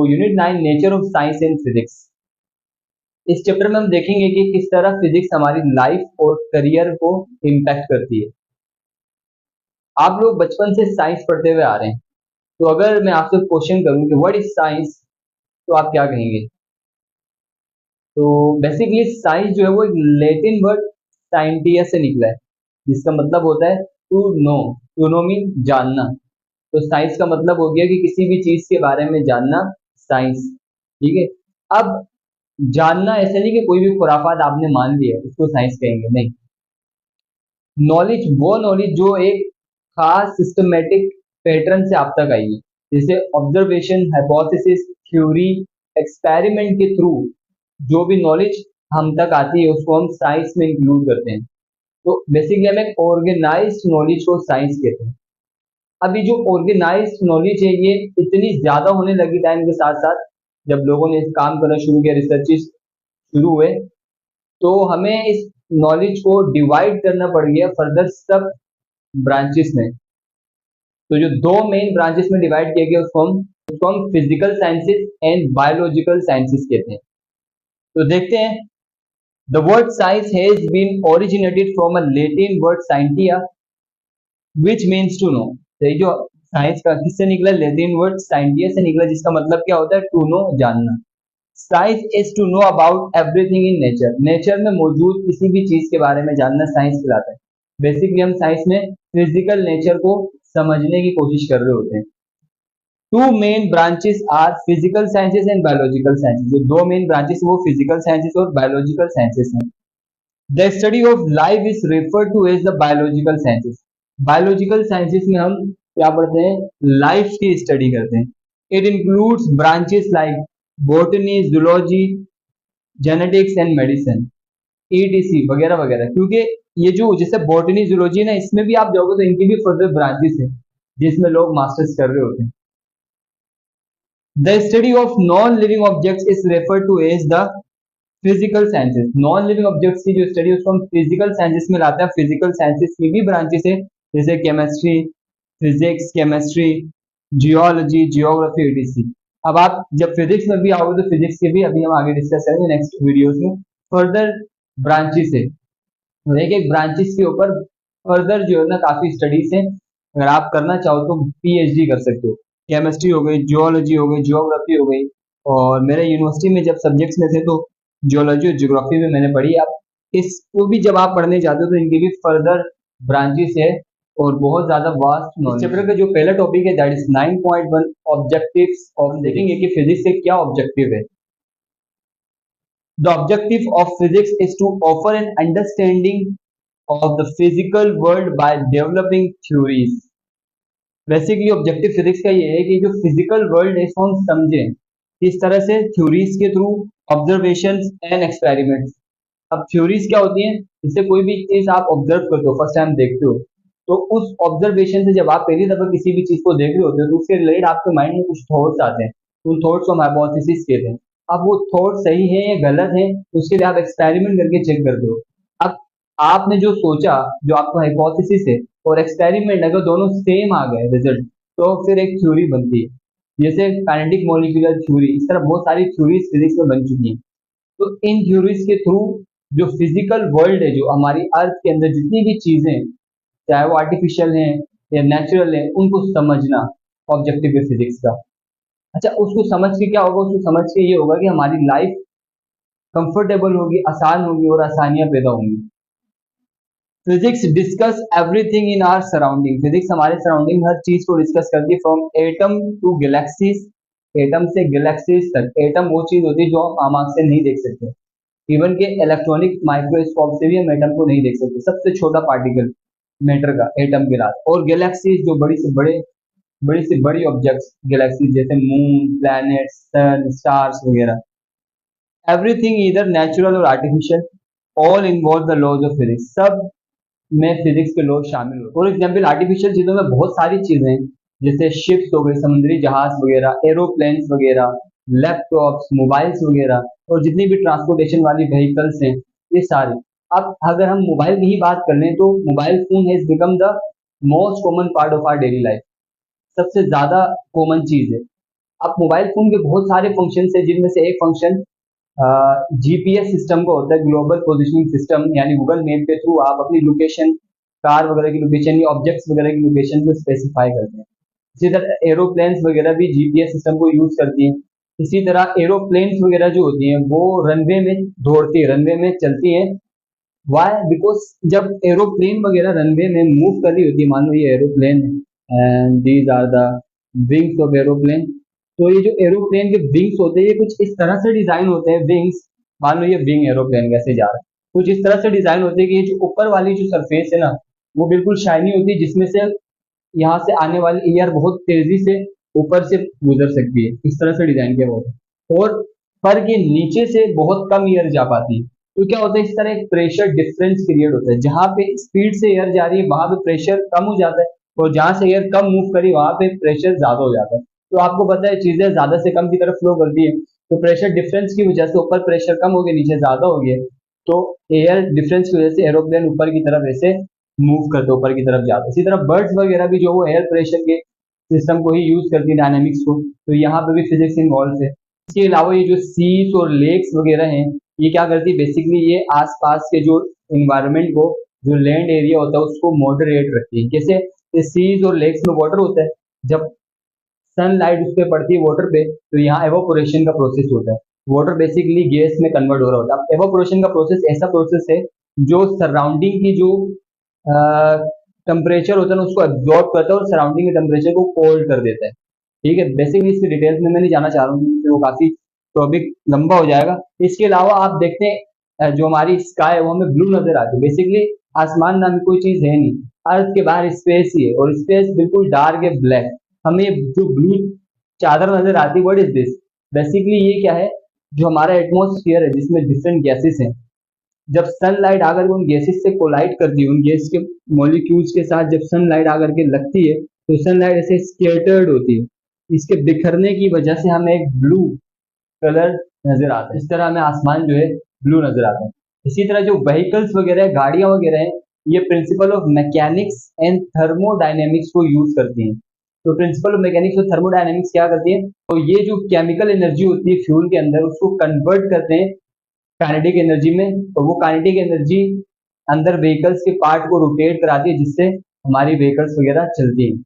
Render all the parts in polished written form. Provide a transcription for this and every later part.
Unit 9 nature of science and physics. इस chapter में हम देखेंगे कि किस तरह फिजिक्स हमारी लाइफ और करियर को इम्पैक्ट करती है। आप लोग बचपन से साइंस पढ़ते हुए आ रहे हैं, तो अगर मैं आपसे क्वेश्चन करूं कि व्हाट इज साइंस, तो आप क्या कहेंगे? तो बेसिकली साइंस जो है वो एक लैटिन वर्ड साइंटिया से निकला है, जिसका मतलब होता है to know. To know mean जानना। तो साइंस का मतलब हो गया कि किसी भी चीज के बारे में जानना, साइंस। ठीक है। अब जानना ऐसा नहीं कि कोई भी खुराफात आपने मान लिया उसको साइंस कहेंगे, नहीं। नॉलेज वो नॉलेज जो एक खास सिस्टमेटिक पैटर्न से आप तक आई है, जैसे ऑब्जर्वेशन, हाइपोथेसिस, थ्योरी, एक्सपेरिमेंट के थ्रू जो भी नॉलेज हम तक आती है उसको हम साइंस में इंक्लूड करते हैं। तो बेसिकली हम एक ऑर्गेनाइज्ड नॉलेज को साइंस कहते हैं। अभी जो ऑर्गेनाइज्ड नॉलेज है ये इतनी ज्यादा होने लगी टाइम के साथ साथ, जब लोगों ने इस काम करना शुरू किया, रिसर्चेस शुरू हुए, तो हमें इस नॉलेज को डिवाइड करना पड़ गया फर्दर सब ब्रांचेस में। तो जो दो मेन ब्रांचेस में डिवाइड किया गया उसको हम physical sciences and biological sciences कहते हैं। तो देखते हैं, the word science has been originated from a Latin word scientia which means to know. तो ये जो साइंस का किससे निकला? लैटिन वर्ड साइंटिया से निकला, जिसका मतलब क्या होता है? टू नो, जानना। Science is to know about everything in nature. Nature में मौजूद किसी भी चीज के बारे में जानना साइंस कहलाता है। बेसिकली हम साइंस में फिजिकल नेचर को समझने की कोशिश कर रहे होते हैं। Two main branches are physical sciences and biological sciences. जो दो मेन ब्रांचेस वो फिजिकल साइंसेस और बायोलॉजिकल साइंसेस हैं। The study of life is referred to as the biological sciences. Biological sciences में हम क्या पढ़ते हैं? लाइफ की स्टडी करते हैं। It includes branches like botany, zoology, genetics and medicine, etc वगैरह वगैरह। क्योंकि ये जो जैसे बॉटनी, जूलॉजी ना, इसमें भी आप जाओगे तो इनकी भी फर्दर ब्रांचेस हैं जिसमें लोग मास्टर्स कर रहे होते हैं। The study of non living objects is referred to as the physical sciences. Non living objects की जो स्टडी है उसको हम फिजिकल साइंसेस में लाते हैं। फिजिकल साइंसेस की भी ब्रांचेस है, जैसे chemistry, physics, chemistry, geology, geography, etc. अब आप जब फिजिक्स में भी आओगे तो फिजिक्स के भी अभी हम आगे डिस्कस करेंगे नेक्स्ट वीडियोस में। फर्दर ब्रांचेस है, एक एक ब्रांचेस के ऊपर फर्दर जो है ना काफी स्टडीज है। अगर आप करना चाहो तो पीएचडी कर सकते हो। केमिस्ट्री हो गई, जियोलॉजी हो गई, जियोग्राफी हो गई, और मेरे यूनिवर्सिटी में जब सब्जेक्ट्स में थे तो जियोलॉजी और जियोग्राफी में मैंने पढ़ी। अब इसको भी जब आप पढ़ने जाते हो तो इनकी भी फर्दर ब्रांचेस है और बहुत ज्यादा वास्ट नॉलेज। चैप्टर का जो पहला टॉपिक है दैट इज 9.1 ऑब्जेक्टिव्स ऑफ। देखेंगे कि फिजिक्स से क्या ऑब्जेक्टिव है। The objective of physics is to offer an understanding of the physical world by developing theories. Basically objective physics का ये है कि जो फिजिकल वर्ल्ड है इसको हम समझें किस तरह से? थ्योरीज के थ्रू, ऑब्जर्वेशंस एंड एक्सपेरिमेंट्स। अब थ्योरीज क्या होती हैं? जैसे कोई भी चीज आप ऑब्जर्व करते हो, फर्स्ट टाइम देखते हो, तो उस ऑब्जर्वेशन से जब आप पहली दफा किसी भी चीज को देख रहे होते हो तो उसके रिलेटेड आपके माइंड में कुछ थॉट्स आते हैं। उन थॉट्स को हम हाइपोथेसिस कहते हैं। अब वो थॉट सही है या गलत है उसके लिए आप एक्सपेरिमेंट करके चेक करते हो। अब आपने जो सोचा, जो आपका हाइपोथेसिस है, और एक्सपेरिमेंट अगर दोनों सेम आ गए रिजल्ट, तो फिर एक थ्योरी बनती है। जैसे काइनेटिक मॉलिक्यूलर थ्योरी, इस तरह बहुत सारी थ्योरीज फिजिक्स में बन चुकी हैं। तो इन थ्योरीज के थ्रू जो फिजिकल वर्ल्ड है, जो हमारी अर्थ के अंदर जितनी भी चीजें, चाहे वो आर्टिफिशियल हैं या नेचुरल हैं, उनको समझना ऑब्जेक्टिव है फिजिक्स का। अच्छा, उसको समझ के क्या होगा? उसको समझ के ये होगा कि हमारी लाइफ कंफर्टेबल होगी, आसान होगी और आसानियां पैदा होंगी। Physics discuss everything in our surrounding. Physics हमारे सराउंडिंग हर चीज को डिस्कस करती है, from atom to galaxies. Atom से गैलेक्सीज तक। एटम वो चीज होती है जो हम आम आंख से नहीं देख सकते। इवन के इलेक्ट्रॉनिक माइक्रोस्कोप से भी हम एटम को नहीं देख सकते। सबसे छोटा पार्टिकल मैटर का एटम के साथ। और गैलेक्सीज जो बड़ी से बड़ी ऑब्जेक्ट्स, गैलेक्सीज जैसे मून, प्लैनेट, सन, स्टार्स वगैरह। एवरीथिंग इधर नेचुरल और artificial, all involve the laws of physics. सब में फिजिक्स के लॉज शामिल होते हैं। फॉर एग्जाम्पल आर्टिफिशियल चीजों में बहुत सारी चीजें हैं, जैसे शिप्स हो गए, समुद्री जहाज वगैरह, एरोप्लेन्स वगैरह, लैपटॉप्स, मोबाइल्स वगैरह, और जितनी भी ट्रांसपोर्टेशन वाली व्हीकल्स हैं, ये सारे। अब अगर हम मोबाइल की ही बात कर लें तो mobile phone has become the most common part of our daily life. सबसे ज्यादा कॉमन चीज है। अब मोबाइल फोन के बहुत सारे फंक्शन है, जिनमें से एक फंक्शन जीपीएस सिस्टम का होता है, ग्लोबल पोजिशनिंग सिस्टम, यानी गूगल मैप के थ्रू आप अपनी लोकेशन, कार वगैरह की लोकेशन या ऑब्जेक्ट्स वगैरह की लोकेशन को स्पेसिफाई करते हैं। इसी तरह एरोप्लेन्स वगैरह भी जीपीएस सिस्टम को यूज करती हैं। इसी तरह एरोप्लेन्स वगैरह जो होती हैं वो रनवे में दौड़ती है, रनवे में चलती हैं। वाई? बिकॉज जब एरोप्लेन वगैरह रनवे में मूव कर रही होती है, मान लो ये एरोप्लेन है and these are the wings of aeroplane, तो ये जो एरोप्लेन के विंग्स होते हैं ये कुछ इस तरह से डिजाइन होते हैं, विंग्स, मान लो ये विंग एरोप्लेन कैसे जा रहा है, कुछ इस तरह से डिजाइन होते हैं कि ये जो ऊपर वाली जो सरफेस है ना वो बिल्कुल शाइनी होती है, जिसमें से यहाँ से आने वाली एयर बहुत तेजी से ऊपर से गुजर सकती है, इस तरह से डिजाइन किया हुआ है। और पर के नीचे से बहुत कम एयर जा पाती है। तो क्या होता है, इस तरह एक प्रेशर डिफरेंस क्रिएट होता है, जहाँ पे स्पीड से एयर जा रही है वहां पे प्रेशर कम हो जाता है, और जहां से एयर कम मूव करी वहां पे प्रेशर ज्यादा हो जाता है। तो आपको पता है चीजें ज्यादा से कम की तरफ फ्लो करती है, तो प्रेशर डिफरेंस की वजह से ऊपर प्रेशर कम हो गया, नीचे ज्यादा हो गया, तो एयर डिफरेंस की वजह से एरोप्लेन ऊपर की तरफ ऐसे मूव करते, ऊपर की तरफ जाते। इसी तरह बर्ड्स वगैरह भी जो वो एयर प्रेशर के सिस्टम को ही यूज करती है, डायनेमिक्स को, तो यहाँ पे भी फिजिक्स इन्वॉल्व है। इसके अलावा ये जो सीज और लेक्स वगैरह हैं, ये क्या करती है, बेसिकली ये आसपास के जो इन्वायरमेंट को, जो लैंड एरिया होता है उसको मॉडरेट रखती है। जैसे सीज और लेक्स में वाटर होता है, जब सनलाइट उस पर पड़ती है वाटर पे, तो यहाँ एवोपोरेशन का प्रोसेस होता है, वाटर बेसिकली गैस में कन्वर्ट हो रहा होता है। अब एवोपोरेशन का प्रोसेस ऐसा प्रोसेस है जो सराउंडिंग की जो टेम्परेचर होता है ना उसको एब्जॉर्ब करता है और सराउंडिंग के टेम्परेचर को कोल्ड कर देता है। ठीक है, बेसिकली इसकी डिटेल्स में मैं नहीं जाना चाह रहा हूँ क्योंकि वो काफी टॉपिक लंबा हो जाएगा। इसके अलावा आप देखते हैं जो हमारी स्काई है वो हमें ब्लू नजर आती है। बेसिकली आसमान नाम की कोई चीज है नहीं, अर्थ के बाहर स्पेस ही है, और स्पेस बिल्कुल डार्क है, ब्लैक। हमें जो ब्लू चादर नजर आती है, व्हाट इज दिस? बेसिकली ये क्या है, जो हमारा एटमोस्फियर है जिसमें डिफरेंट गैसेस हैं, जब सनलाइट आकर के उन गैसेस से कोलाइड करती है, उन गैस के मॉलिक्यूल्स के साथ जब सनलाइट आकर के लगती है, तो सनलाइट ऐसे स्केटर्ड होती है, इसके बिखरने की वजह से हमें एक ब्लू कलर नजर आता है। इस तरह हमें आसमान जो है ब्लू नजर आता है। इसी तरह जो व्हीकल्स वगैरह है, गाड़ियां वगैरह हैं, ये principle of mechanics and thermodynamics को यूज करती हैं। तो प्रिंसिपल ऑफ मैकेनिक्स और थर्मोडायनेमिक्स क्या करती है, तो ये जो केमिकल एनर्जी होती है फ्यूल के अंदर उसको कन्वर्ट करते हैं काइनेटिक एनर्जी में, और वो काइनेटिक एनर्जी अंदर व्हीकल्स के पार्ट को रोटेट कराती है, जिससे हमारी व्हीकल्स वगैरह चलती हैं।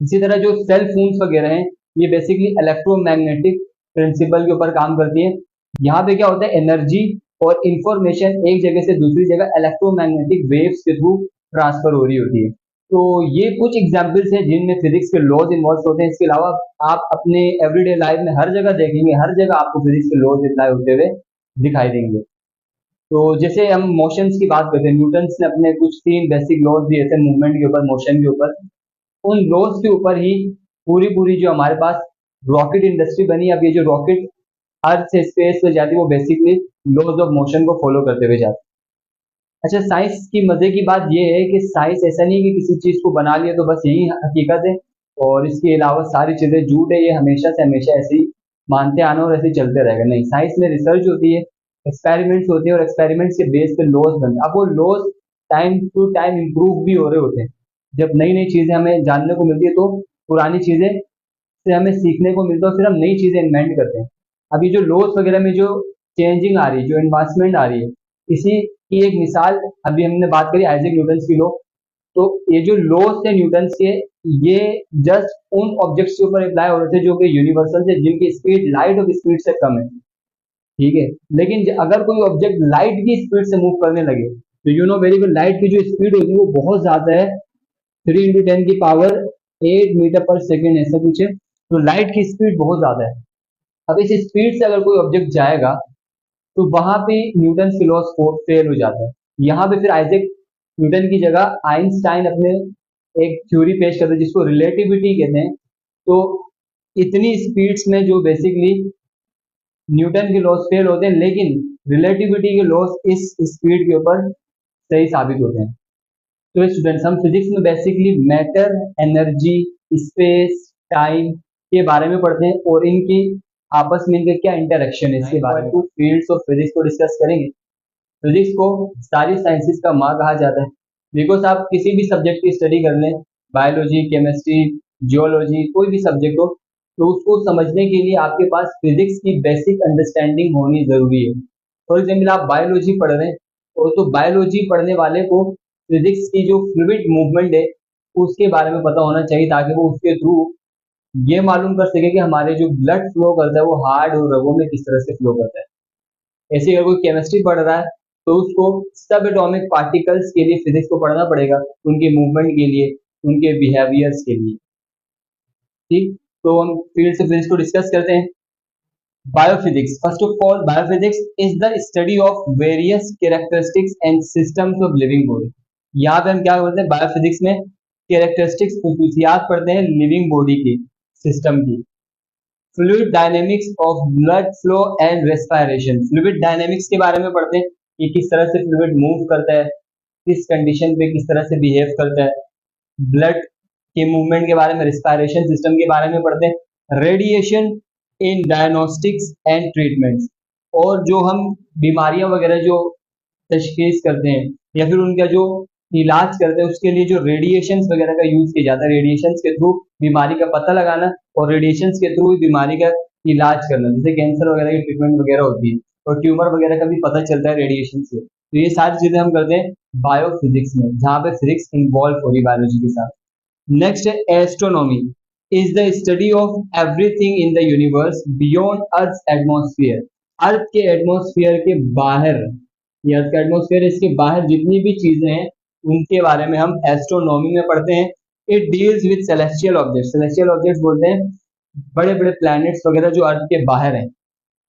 इसी तरह जो सेल फोन्स वगैरह हैं, ये बेसिकली इलेक्ट्रोमैग्नेटिक प्रिंसिपल के ऊपर काम करती है। यहाँ पे क्या होता है, एनर्जी और इंफॉर्मेशन एक जगह से दूसरी जगह इलेक्ट्रोमैग्नेटिक वेव्स के थ्रू ट्रांसफर हो रही होती है। तो ये कुछ एग्जाम्पल्स हैं जिनमें फिजिक्स के लॉज इन्वॉल्व होते हैं। इसके अलावा आप अपने एवरीडे लाइफ में हर जगह देखेंगे, हर जगह आपको फिजिक्स के लॉज अप्लाई होते हुए दिखाई देंगे। तो जैसे हम मोशंस की बात करते हैं, न्यूटन्स ने अपने कुछ 3 बेसिक लॉज दिए थे मूवमेंट के ऊपर, मोशन के ऊपर। उन लॉज के ऊपर ही पूरी पूरी जो हमारे पास रॉकेट इंडस्ट्री बनी। अब ये जो रॉकेट अर्थ से स्पेस पे जाती है वो बेसिकली लॉज ऑफ मोशन को फॉलो करते हुए जाती है। अच्छा, साइंस की मजे की बात ये है कि साइंस ऐसा नहीं है कि किसी चीज को बना लिया तो बस यही हकीकत है और इसके अलावा सारी चीजें झूठ है, ये हमेशा से हमेशा ऐसे ही मानते आना और ऐसे ही चलते रहेगा। नहीं, साइंस में रिसर्च होती है, एक्सपेरिमेंट्स होते हैं और एक्सपेरिमेंट्स के बेस पे लॉज बनते हैं। अब वो laws time to time improve भी हो रहे होते हैं। जब नई नई चीजें हमें जानने को मिलती है तो पुरानी चीजें से हमें सीखने को मिलता है और फिर हम नई चीजें इन्वेंट करते हैं। अभी जो लॉज वगैरह में जो चेंजिंग आ रही है, जो एडवांसमेंट आ रही है, इसी की एक मिसाल अभी हमने बात करी आइजैक न्यूटन की लॉ। तो ये जो लॉज थे न्यूटन के, ये जस्ट उन ऑब्जेक्ट्स के ऊपर अप्लाई हो रहे थे जो कि यूनिवर्सल थे, जिनकी स्पीड लाइट ऑफ स्पीड से कम है। ठीक है, लेकिन अगर कोई ऑब्जेक्ट लाइट की स्पीड से मूव करने लगे तो you know very good, light की जो स्पीड होती है वो बहुत ज्यादा है, 3 × 10⁸ मीटर पर सेकेंड, ऐसा कुछ है। तो लाइट की स्पीड बहुत ज्यादा है। अब इस स्पीड से अगर कोई ऑब्जेक्ट जाएगा तो वहां पे न्यूटन के लॉज फेल हो जाता है। यहाँ पे फिर आइजैक न्यूटन की जगह आइंस्टाइन अपने एक थ्योरी पेश करते हैं जिसको रिलेटिविटी कहते हैं। तो इतनी स्पीड्स में जो बेसिकली न्यूटन के लॉज फेल होते हैं, लेकिन रिलेटिविटी के लॉज इस स्पीड के ऊपर सही साबित होते हैं। तो स्टूडेंट्स, हम फिजिक्स में basically matter, energy, space, time के बारे में पढ़ते हैं और इनकी आपस में इनका क्या इंटरेक्शन है इसके बारे में फील्ड्स ऑफ फिजिक्स को डिस्कस करेंगे। फिजिक्स को सारी साइंसेस का माँ कहा जाता है, बिकॉज आप किसी भी सब्जेक्ट की स्टडी कर लें, बायोलॉजी, केमिस्ट्री, जियोलॉजी, कोई भी सब्जेक्ट हो, तो उसको समझने के लिए आपके पास फिजिक्स की बेसिक अंडरस्टैंडिंग होनी जरूरी है। फॉर एग्जाम्पल आप बायोलॉजी पढ़ रहे हैं और तो बायोलॉजी पढ़ने वाले को फिजिक्स की जो फ्लूइड मूवमेंट है उसके बारे में पता होना चाहिए, ताकि वो उसके थ्रू ये मालूम कर सके कि हमारे जो ब्लड फ्लो करता है वो हार्ड और रगों में किस तरह से फ्लो करता है। ऐसे अगर कोई केमिस्ट्री पढ़ रहा है तो उसको सब एटॉमिक पार्टिकल्स के लिए फिजिक्स को पढ़ना पड़ेगा, उनके मूवमेंट के लिए, उनके बिहेवियर्स के लिए। ठीक, तो हम फील्ड से फिजिक्स को डिस्कस करते हैं। Biophysics, first of all biophysics is the study of various characteristics and systems of living body. यहाँ पे हम क्या बोलते हैं, बायोफिजिक्स में कैरेक्टरिस्टिक्स खसूसियात पढ़ते हैं लिविंग बॉडी की, सिस्टम की। Fluid dynamics of blood flow and respiration, fluid dynamics के बारे में पढ़ते हैं कि किस तरह से फ्लूइड मूव करता है, किस कंडीशन पे किस तरह से बिहेव करता है। ब्लड के मूवमेंट के बारे में, रिस्पायरेशन सिस्टम के बारे में पढ़ते हैं। Radiation in diagnostics and treatments, और जो हम बीमारियां वगैरह जो तशखीस करते हैं या फिर उनका जो इलाज करते हैं उसके लिए जो रेडिएशंस वगैरह का यूज किया जाता है, रेडिएशंस के थ्रू बीमारी का पता लगाना और रेडिएशंस के थ्रू बीमारी का इलाज करना, जैसे कैंसर वगैरह की ट्रीटमेंट वगैरह होती है और ट्यूमर वगैरह का भी पता चलता है रेडिएशन से। तो ये सारी चीजें हम करते हैं बायोफिजिक्स में, जहाँ पे फिजिक्स इन्वॉल्व हो रही बायोलॉजी के साथ। नेक्स्ट है astronomy, is the study of everything in the universe beyond earth atmosphere. Earth के एटमॉस्फेयर के बाहर, ये अर्थ का एटमॉस्फेयर, इसके बाहर जितनी भी चीजें हैं उनके बारे में हम एस्ट्रोनॉमी में पढ़ते हैं। It deals with celestial objects, celestial objects बोलते हैं बड़े बड़े प्लैनेट्स वगैरह जो अर्थ के बाहर हैं।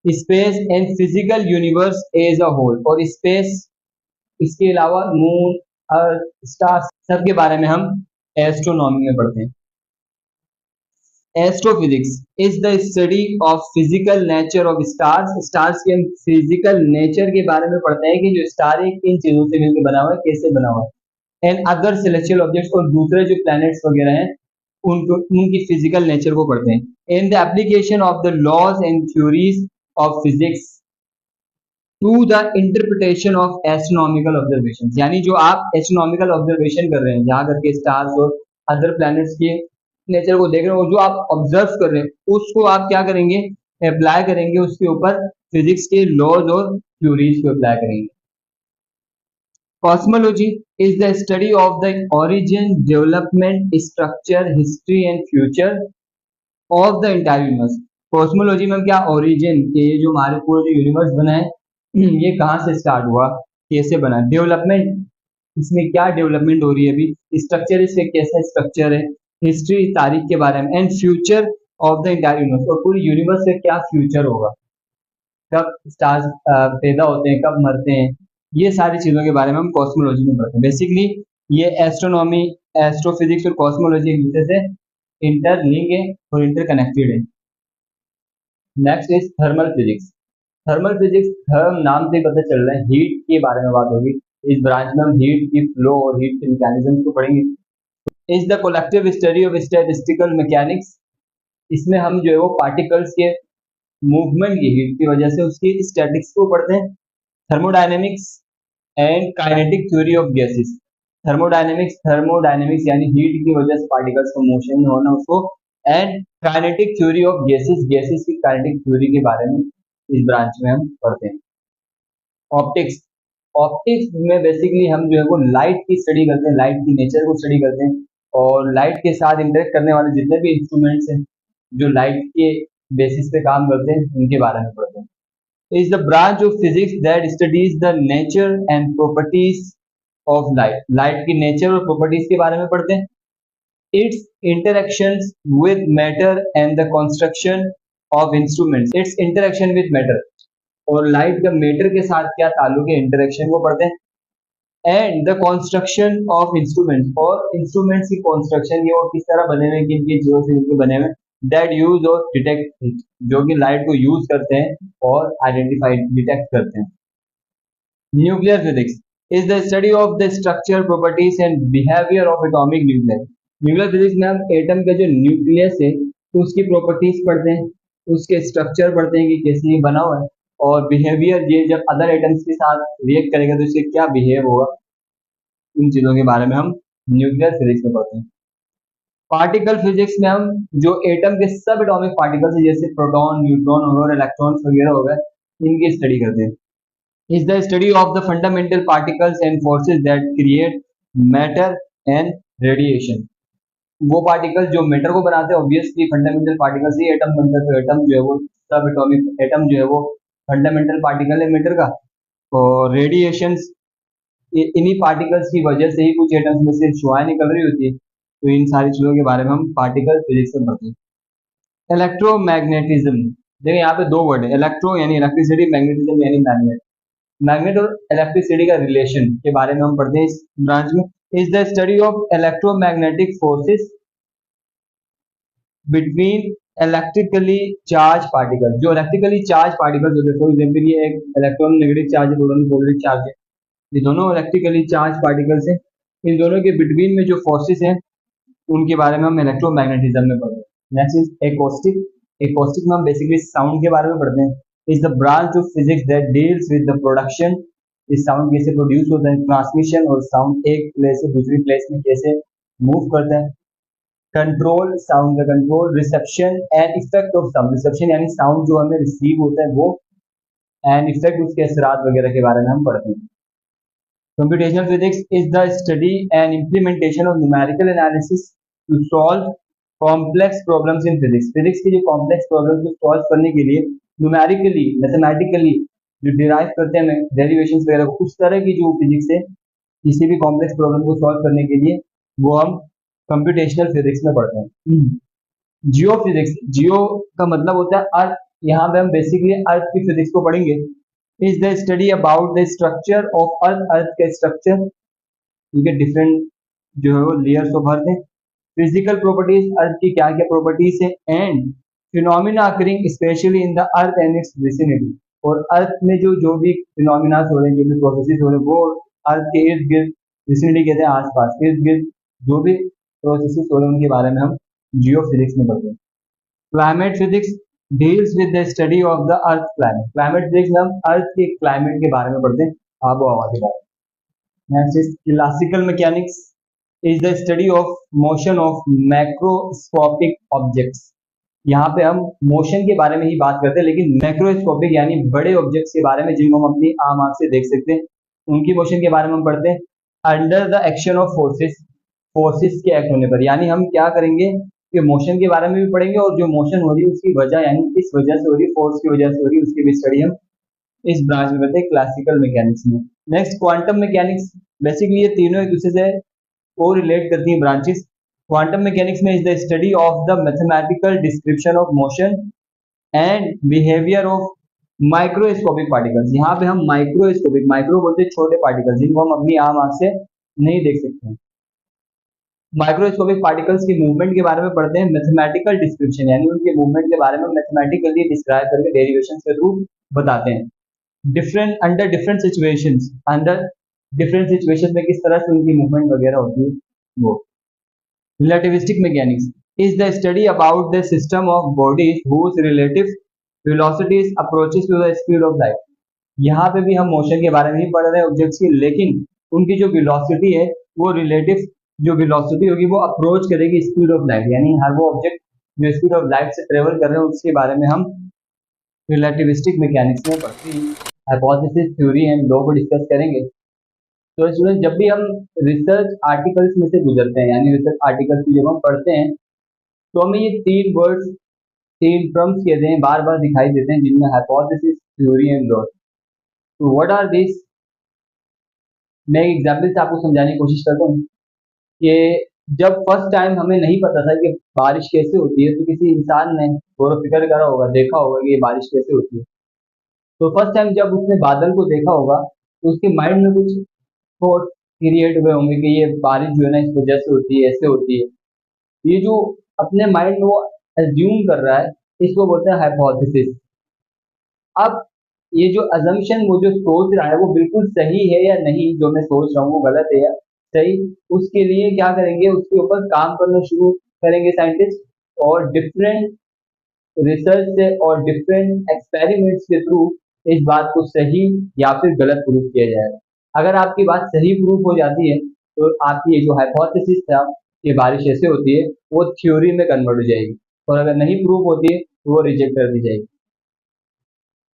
Space and physical universe as a whole, और स्पेस, इसके अलावा मून, अर्थ, स्टार्स, सब के बारे में हम एस्ट्रोनॉमी में पढ़ते हैं। Astrophysics is the study of physical nature of stars, stars के हम फिजिकल नेचर के बारे में पढ़ते हैं कि जो स्टार है किन चीजों से मिलकर बना हुआ है, कैसे बना हुआ है। एंड अदर सेलेस्टियल ऑब्जेक्ट्स, और दूसरे जो प्लैनेट्स वगैरह हैं उनको, उनकी फिजिकल नेचर को पढ़ते हैं। In the application of the laws and theories of physics to the interpretation of astronomical observation, यानी जो आप एस्ट्रोनॉमिकल ऑब्जर्वेशन कर रहे हैं जहां करके स्टार्स और अदर प्लैनेट्स के नेचर को देख रहे हो, जो आप ऑब्जर्व कर रहे हैं उसको आप क्या करेंगे, अप्लाई करेंगे उसके ऊपर फिजिक्स के लॉज और थ्योरीज को अप्लाई करेंगे। Cosmology is the study of the origin, development, structure, history and future of the entire universe. Cosmology में क्या, ओरिजिन के, ये जो हमारे पूरे जो यूनिवर्स बना है ये कहाँ से स्टार्ट हुआ, कैसे बना। डेवलपमेंट, इसमें क्या डेवलपमेंट हो रही है अभी। स्ट्रक्चर, इसके कैसा स्ट्रक्चर है। हिस्ट्री, तारीख के बारे में। And future of the entire universe, और पूरी यूनिवर्स का क्या फ्यूचर होगा, कब स्टार्स पैदा होते हैं, कब मरते हैं, ये सारी चीजों के बारे में हम कॉस्मोलॉजी में पढ़ते हैं। बेसिकली ये एस्ट्रोनॉमी, एस्ट्रोफिजिक्स और कॉस्मोलॉजी एक दूसरे से इंटरलिंक है और इंटरकनेक्टेड है। Next is thermal physics. Thermal physics, therm नाम से पता चल रहा है हीट के बारे में बात होगी। इस ब्रांच में हम हीट की फ्लो और हीट के मैकेनिज्म को पढ़ेंगे। Is the collective study of statistical mechanics, इसमें हम जो है वो पार्टिकल्स के मूवमेंट की, हीट की वजह से उसकी स्टैटिक्स को पढ़ते हैं। Thermodynamics and kinetic theory of gases, thermodynamics यानी हीट की वजह से पार्टिकल्स का मोशन में होना उसको, and kinetic theory of gases, gases की काइनेटिक थ्योरी के बारे में इस ब्रांच में हम पढ़ते हैं। ऑप्टिक्स, ऑप्टिक्स में बेसिकली हम जो है वो लाइट की स्टडी करते हैं, लाइट की नेचर को स्टडी करते हैं और लाइट के साथ इंटरेक्ट करने वाले जितने भी इंस्ट्रूमेंट्स हैं जो लाइट के बेसिस पे काम करते हैं उनके बारे में पढ़ते हैं। Is the branch of physics that studies the nature and properties of light, light की नेचर और प्रॉपर्टीज के बारे में पढ़ते हैं। It's interactions with matter and the construction of instruments, it's interaction with matter, और लाइट का मैटर के साथ क्या ताल्लुक है, इंटरेक्शन को पढ़ते हैं। And the construction of instruments, और इंस्ट्रूमेंट्स की कंस्ट्रक्शन ये और किस तरह बने हुए, किन किन चीजों से इनके बने हुए, दैट यूज और डिटेक्ट, जो कि लाइट को यूज करते हैं और आइडेंटिफाई, डिटेक्ट करते हैं। Nuclear physics is the study of the structure, properties and behaviour of atomic nucleus. Nuclear physics में हम एटम का जो न्यूक्लियस है उसकी प्रॉपर्टीज पढ़ते हैं, उसके स्ट्रक्चर पढ़ते हैं कि कैसे ये बना हुआ है, और बिहेवियर, ये जब अदर एटम्स के साथ रिएक्ट करेगा तो इससे क्या बिहेव होगा, इन चीजों के बारे में हम न्यूक्लियर फिजिक्स में पढ़ते हैं। पार्टिकल फिजिक्स में हम जो एटम के सब एटॉमिक पार्टिकल्स हैं जैसे प्रोटॉन, न्यूट्रॉन हो गए और इलेक्ट्रॉन्स वगैरह हो गए, इनकी स्टडी करते हैं। Is the study of the fundamental particles and forces that create matter and radiation. वो पार्टिकल्स जो मैटर को बनाते हैं, ऑब्वियसली फंडामेंटल पार्टिकल्स ही एटम बनता है, तो एटम जो है वो सब एटॉमिक एटम जो है वो फंडामेंटल पार्टिकल है मैटर का। और रेडिएशंस इन्हीं पार्टिकल्स की वजह से ही कुछ एटम्स में से शुआएं निकल रही होती है। तो इन सारी चीजों के बारे में हम पार्टिकल फिजिक्स में पढ़ते हैं। इलेक्ट्रोमैग्नेटिज्म, देखिए यहाँ पे दो वर्ड है, इलेक्ट्रो यानी इलेक्ट्रिसिटी, मैग्नेटिज्म यानी मैग्नेट। मैग्नेट और इलेक्ट्रिसिटी का रिलेशन के बारे में हम पढ़ते हैं इस ब्रांच में। Is the study of electromagnetic forces between electrically charge particle. जो इलेक्ट्रिकली चार्ज पार्टिकल्स होते हैं, फॉर एग्जाम्पल ये एक इलेक्ट्रॉन नेगेटिव चार्ज है, प्रोटॉन पॉजिटिव चार्ज है, ये दोनों इलेक्ट्रिकली चार्ज पार्टिकल्स हैं। इन दोनों के बिटवीन में जो फोर्सेस हैं उनके बारे में हम इलेक्ट्रोमैग्नेटिज्म में पढ़ते हैं। Next is acoustic. एकॉस्टिक में हम बेसिकली साउंड के बारे में पढ़ते हैं। Is the branch of physics that deals with the production, इस साउंड कैसे प्रोड्यूस होता है, ट्रांसमिशन और साउंड एक प्लेस से दूसरी प्लेस में कैसे मूव करता है, कंट्रोल साउंड का control, reception and effect of sound, reception यानी साउंड जो हमें रिसीव होता है वो, एंड इफेक्ट उसके असरात वगैरह के बारे में हम पढ़ते हैं। Computational physics is the study and implementation of numerical analysis to solve complex problems in physics. Physics की जो कॉम्प्लेक्स प्रॉब्लम्स को सॉल्व करने के लिए न्यूमेरिकली मैथमेटिकली जो डिराइव करते हैं डेरिवेशंस वगैरह को, उस तरह की जो फिजिक्स है किसी भी कॉम्प्लेक्स प्रॉब्लम को सॉल्व करने के लिए, वो हम कंप्यूटेशनल फिजिक्स में पढ़ते हैं। जियो फिजिक्स, जियो का मतलब होता है अर्थ, यहाँ पे हम बेसिकली अर्थ की फिजिक्स को पढ़ेंगे। Is the study about the structure of earth, earth का स्ट्रक्चर, ठीक है, डिफरेंट जो है वो लेयर्स ऑफ अर्थ है, फिजिकल प्रॉपर्टीज अर्थ की क्या क्या प्रॉपर्टीज है, and phenomena occurring specially in the earth and it's vicinity. और अर्थ में जो भी फिनोमिना हो रहे हैं, जो भी प्रोसेसेस हो रहे हैं, वो अर्थ के इर्द गिर्द, विसिनिटी कहते हैं आसपास, इर्द गिर्द जो भी प्रोसेसेस हो रहे हैं उनके बारे में हम जियो फिजिक्स में पढ़ते हैं। Climate physics deals with the study of the earth climate. Climate physics में हम अर्थ के क्लाइमेट के बारे में पढ़ते हैं, आबो हवा के बारे में। Next is classical mechanics, is the study of motion of macroscopic objects. यहाँ पे हम मोशन के बारे में ही बात करते हैं, लेकिन मैक्रोस्कोपिक यानी बड़े ऑब्जेक्ट्स के बारे में जिनको हम अपनी आम आंख से देख सकते हैं, उनकी मोशन के बारे में हम पढ़ते हैं। Under the action of forces, forces के एक्ट होने पर, यानी हम क्या करेंगे कि मोशन के बारे में भी पढ़ेंगे और जो मोशन हो रही है उसकी वजह, यानी किस वजह से हो रही है, फोर्स की वजह से हो रही है, उसकी भी स्टडी हम इस ब्रांच में करते हैं क्लासिकल मैकेनिक्स में। नेक्स्ट क्वांटम मैकेनिक्स, बेसिकली ये तीनों एक दूसरे से को रिलेट करती हैं ब्रांचेस। क्वांटम मैकेनिक्स में is the study of the mathematical description of motion and behaviour of microscopic particles. यहाँ पे हम माइक्रोस्कोपिक, माइक्रो बोलते हैं छोटे पार्टिकल्स जिनको हम अपनी आम आंख से नहीं देख सकते। माइक्रोस्कोपिक पार्टिकल्स की मूवमेंट के बारे में पढ़ते हैं। मैथमेटिकल डिस्क्रिप्शन यानी उनके मूवमेंट के बारे में मैथमेटिकली डिस्क्राइब करके डेरिवेशन के थ्रू बताते हैं। Different under different situations, under different situation में किस तरह से उनकी मूवमेंट वगैरह होती है वो। Relativistic mechanics is the study about the system of bodies whose relative velocities approaches to the speed of light. यहाँ पे भी हम मोशन के बारे में ही पढ़ रहे हैं ऑब्जेक्ट्स की, लेकिन उनकी जो वेलोसिटी है वो रिलेटिव जो वेलोसिटी होगी वो अप्रोच करेगी स्पीड ऑफ लाइट, यानी हर वो ऑब्जेक्ट जो स्पीड ऑफ लाइट से ट्रेवल कर रहे हैं उसके बारे में हम रिलेटिविस्टिक मैकेनिक्स में पढ़ते हैं। हाइपोथेसिस, थ्योरी एंड लॉ को डिस्कस करेंगे। तो स्टूडेंट जब भी हम रिसर्च आर्टिकल्स में से गुजरते हैं, यानी रिसर्च आर्टिकल्स जब हम पढ़ते हैं, तो हमें ये तीन वर्ड्स, तीन टर्म्स कहते हैं, बार बार दिखाई देते हैं, जिनमें हाइपोथेसिस, थ्योरी एंड लॉ। तो व्हाट आर दिस? मैं एक एग्जाम्पल से आपको समझाने की कोशिश करता हूँ कि जब फर्स्ट टाइम हमें नहीं पता था कि बारिश कैसे होती है, तो किसी इंसान ने गौर फिक्र करा होगा, देखा होगा कि ये बारिश कैसे होती है। तो फर्स्ट टाइम जब उसने बादल को देखा होगा तो उसके माइंड में कुछ थॉट क्रिएट हुए होंगे कि ये बारिश जो है ना इस वजह से होती है, ऐसे होती है। ये जो अपने माइंड में वो एज्यूम कर रहा है, इसको बोलते हैं हाइपोथेसिस। अब ये जो अजम्पशन, वो जो सोच रहा है वो बिल्कुल सही है या नहीं, जो मैं सोच रहा हूँ वो गलत है या सही, उसके लिए क्या करेंगे, उसके ऊपर काम करना शुरू करेंगे साइंटिस्ट, और डिफरेंट रिसर्च से और डिफरेंट एक्सपेरिमेंट्स के थ्रू इस बात को सही या फिर गलत प्रूफ किया जाएगा। अगर आपकी बात सही प्रूफ हो जाती है तो आपकी ये जो हाइपोथेसिस था कि बारिश ऐसे होती है, वो थ्योरी में कन्वर्ट हो जाएगी, और अगर नहीं प्रूव होती है तो वो रिजेक्ट कर दी जाएगी।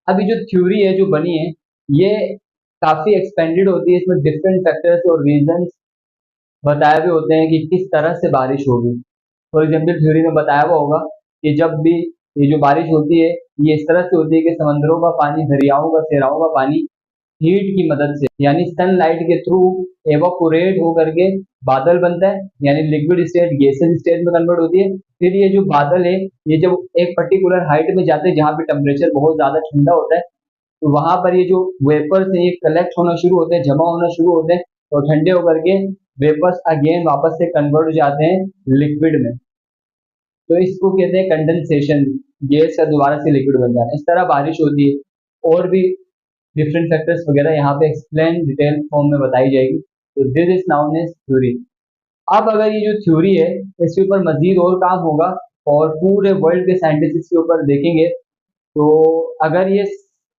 अभी जो थ्योरी है जो बनी है, ये काफी एक्सपेंडेड होती है, इसमें डिफरेंट फैक्टर्स और रीजंस बताए हुए होते हैं कि किस तरह से बारिश होगी। फॉर एग्जाम्पल थ्योरी में बताया हुआ होगा कि जब भी ये जो बारिश होती है, ये इस तरह से होती है कि समंदरों का पानी, दरियाओं का, सहराओं का पानी हीट की मदद से, यानी सनलाइट के थ्रू एवापोरेट होकर के बादल बनता है, यानी लिक्विड स्टेट गैसेस स्टेट में कन्वर्ट होती है। फिर ये जो बादल है, ये जब एक पर्टिकुलर हाइट में जाते हैं जहाँ पे टेम्परेचर बहुत ज्यादा ठंडा होता है, तो वहां पर ये जो वेपर्स है ये कलेक्ट होना शुरू होते हैं, जमा होना शुरू होते हैं, और ठंडे होकर के वेपर्स अगेन वापस से कन्वर्ट हो जाते हैं लिक्विड में। तो इसको कहते हैं कंडेंसेशन, गैस का दोबारा से लिक्विड बन जाना। इस तरह बारिश होती है, और भी डिफरेंट फैक्टर्स वगैरह यहाँ पे एक्सप्लेन डिटेल फॉर्म में बताई जाएगी। तो this is known as theory. अब अगर ये जो थ्योरी है, इसके ऊपर मजीद और काम होगा और पूरे वर्ल्ड के साइंटिस्ट इसके ऊपर देखेंगे, तो अगर ये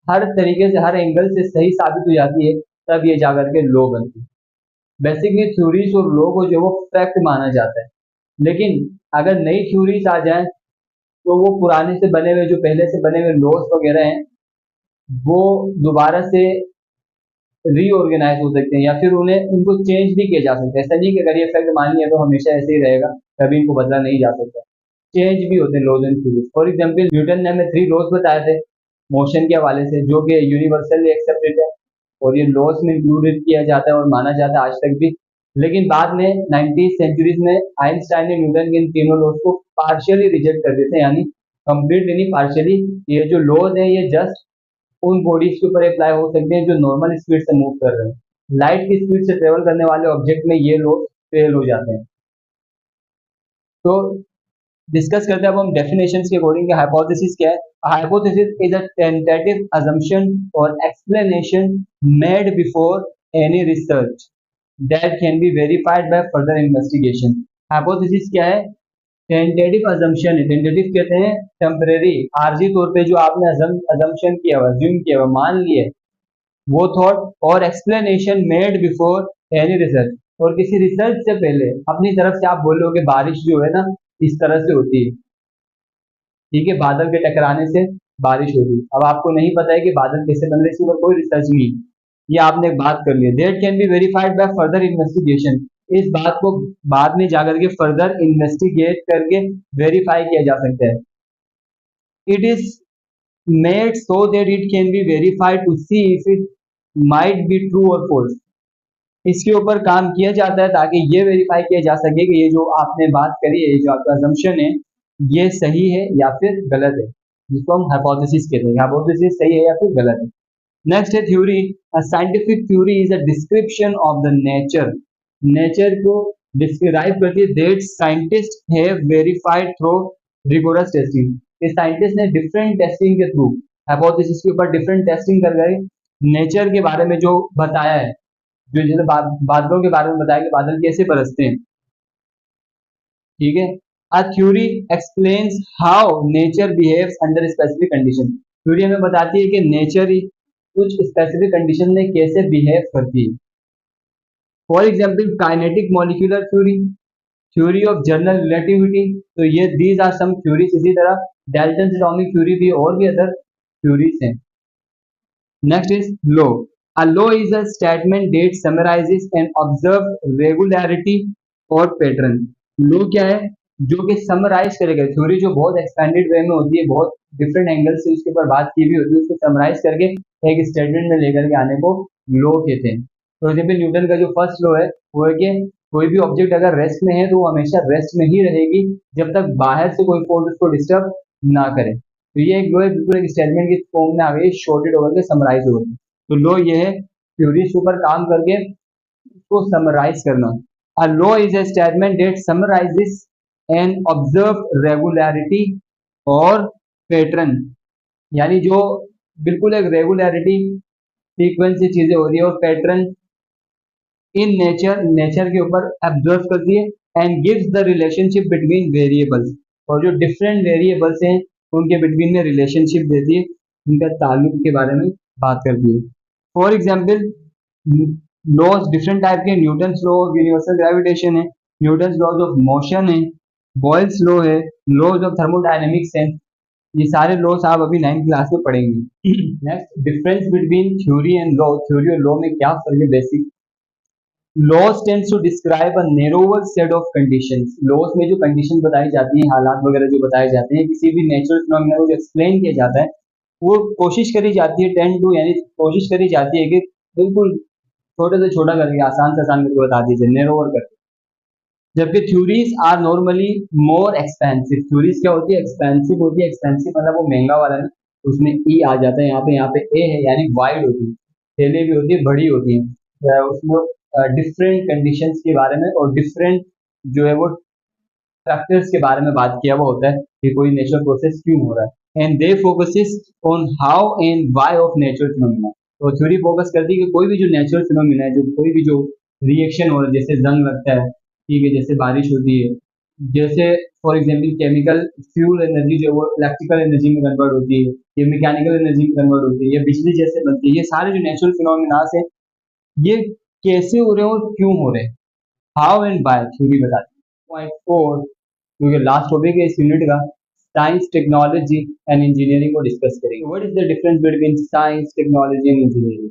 हर तरीके से, हर एंगल से सही साबित हो जाती है, तब ये जाकर के लॉ बनती है। बेसिकली थ्योरीज और लॉ को जो वो फैक्ट माना जाता है, लेकिन अगर नई थ्योरीज आ जाए तो वो पुराने से बने हुए, जो पहले से बने हुए लॉज वगैरह हैं, वो दोबारा से रीऑर्गेनाइज हो सकते हैं, या फिर उन्हें उनको चेंज भी किया जा सकता है। ऐसा नहीं कि अगर ये फैक्ट मान लिया तो हमेशा ऐसे ही रहेगा, कभी इनको बदला नहीं जा सकता। चेंज भी होते हैं laws and theories. For example Newton ने हमें 3 लॉज बताए थे मोशन के हवाले से, जो कि यूनिवर्सली एक्सेप्टेड है, और ये लॉज में इंक्लूडेड किया जाता है और माना जाता है आज तक भी। लेकिन बाद में 90 सेंचुरीज में आइंस्टाइन ने न्यूटन के इन तीनों लॉज को पार्शियली रिजेक्ट कर दिए थे, यानी कंप्लीटली नहीं, पार्शियली। ये जो लॉज है ये जस्ट उन बॉडीज के ऊपर अप्लाई हो सकते हैं जो नॉर्मल स्पीड से मूव कर रहे हैं। लाइट की स्पीड से ट्रेवल करने वाले ऑब्जेक्ट में ये लोग फेल हो जाते हैं। तो डिस्कस करते हैं अब हम डेफिनेशंस के अकॉर्डिंग हाइपोथेसिस क्या है। Hypothesis is a tentative assumption और explanation made before any research that can be verified by further investigation। Hypothesis क्या है? टेंटेटिव assumption है। टेंटेटिव कहते हैं टेम्परेरी, आर्जी तौर पे जो आपने assumption किया हुआ, assume किया हुआ, मान लिए वो थॉट, और explanation made before any research, और किसी रिसर्च से पहले अपनी तरफ से आप बोलोगे बारिश जो है ना इस तरह से होती है, ठीक है, बादल के टकराने से बारिश होती है। अब आपको नहीं पता है कि बादल कैसे बन रहे, इसके ऊपर कोई रिसर्च नहीं, ये आपने एक बात कर ली। That can be verified by further investigation, इस बात को बाद में जाकर के फर्दर इन्वेस्टिगेट करके वेरीफाई किया जा सकता है। It is made so that it can be verified to see if it might be true और फॉल्स। इसके ऊपर काम किया जाता है ताकि ये वेरीफाई किया जा सके कि ये जो आपने बात करी है, ये जो आपका assumption है, ये सही है या फिर गलत है, जिसको हम हाइपोथेसिस कहते हैं। हाइपोथेसिस सही है या फिर गलत है। नेक्स्ट है theory. A scientific theory is a description of the nature, nature को डिस्क्राइब करती है, that scientist have verified through rigorous testing. इस साइंटिस्ट ने डिफरेंट टेस्टिंग के थ्रू हाइपोथेसिस के ऊपर डिफरेंट टेस्टिंग कर गए, नेचर के बारे में जो बताया है, जो जैसे बादलों के बारे में बताया कि बादल कैसे बरसते हैं, ठीक है। A theory explains how nature behaves under specific condition, theory हमें बताती है कि नेचर ही कुछ स्पेसिफिक कंडीशन में कैसे बिहेव करती है। For example kinetic molecular theory, theory of general relativity, तो ये दीज आर सम थ्योरीज। इसी तरह डाल्टन एटॉमिक थ्योरी भी, और भी अदर थ्योरीज हैं। Next is law. A law is a statement that summarizes an observed regularity और pattern. Law क्या है? जो कि समराइज करेगा, थ्योरी जो बहुत एक्सपेंडेड वे में होती है, बहुत डिफरेंट एंगल से उसके ऊपर बात की भी होती है, उसको समराइज करके एक स्टेटमेंट में लेकर के आने को लॉ कहते हैं। फॉर एग्जाम्पल न्यूटन का जो फर्स्ट लॉ है वो है कि कोई भी ऑब्जेक्ट अगर रेस्ट में है तो वो हमेशा रेस्ट में ही रहेगी जब तक बाहर से कोई फोर्स उसको डिस्टर्ब ना करे। तो ये एक लॉ है, बिल्कुल एक स्टेटमेंट की फॉर्म में आ गई, शॉर्टेड होकर के समराइज हो गई। तो लॉ ये है, थ्योरीज ऊपर काम करके उसको समराइज करना। A law is a statement that summarises an observed regularity और पैटर्न, यानी जो बिल्कुल एक रेगुलरिटी सीक्वेंस से चीजें हो रही है, और पैटर्न इन नेचर, नेचर के ऊपर ऑब्जर्व करती है, and gives the relationship between variables, और जो डिफरेंट वेरिएबल्स हैं उनके बिटवीन में रिलेशनशिप देती है, उनका ताल्लुक के बारे में बात करती है। For example laws different type के, Newton law of universal gravitation है, न्यूटन्स लॉज ऑफ मोशन है, बॉयल्स लॉ है, लॉज ऑफ थर्मोडायनेमिक्स है। ये सारे लॉस आप अभी 9th क्लास में पढ़ेंगे। Next, difference between theory and law. Theory और लॉ में क्या फर्क है? Basic laws tends to describe a narrower set of conditions. Laws में जो कंडीशन बताई जाती हैं, हालात वगैरह जो बताए जाते हैं, किसी भी नेचुरल फिनोमिना को जो एक्सप्लेन किया जाता है, वो कोशिश करी जाती है टेंड टू, यानी कोशिश करी जाती है कि बिल्कुल छोटे से छोटा करके, आसान से आसान करके बता दीजिए, नैरोवर करके। जबकि theories are normally more expensive. Theories क्या होती है? एक्सपेंसिव होती है। एक्सपेंसिव मतलब वो महंगा वाला नहीं, उसमें ई आ जाता है यहाँ पे ए है, यानी वाइड होती है, थैली भी होती है, बड़ी होती है। उसमें डिफरेंट कंडीशंस के बारे में और डिफरेंट जो है वो फैक्टर्स के बारे में बात किया हुआ होता है कि कोई नेचुरल प्रोसेस क्यों हो रहा है। And they focuses on how and why of natural phenomena. तो थ्योरी फोकस करती है कि कोई भी जो नेचुरल फिनोमिना है, जो कोई भी जो रिएक्शन हो रहा है, जैसे जंग लगता है, ठीक है, जैसे बारिश होती है, जैसे for example chemical fuel energy जो है वो इलेक्ट्रिकल एनर्जी में कन्वर्ट होती है, ये मैकेनिकल एनर्जी में कन्वर्ट होती है, ये बिजली जैसे बनती है, ये सारे जो नेचुरल फिनोमिनास है, ये कैसे हो रहे हैं और क्यों हो रहे हैं, हाउ एंड बाय थ्योरी बताती है। पॉइंट 4, क्योंकि लास्ट टॉपिक है इस यूनिट का, साइंस टेक्नोलॉजी एंड इंजीनियरिंग को डिस्कस करेंगे। What is the difference between science technology and engineering,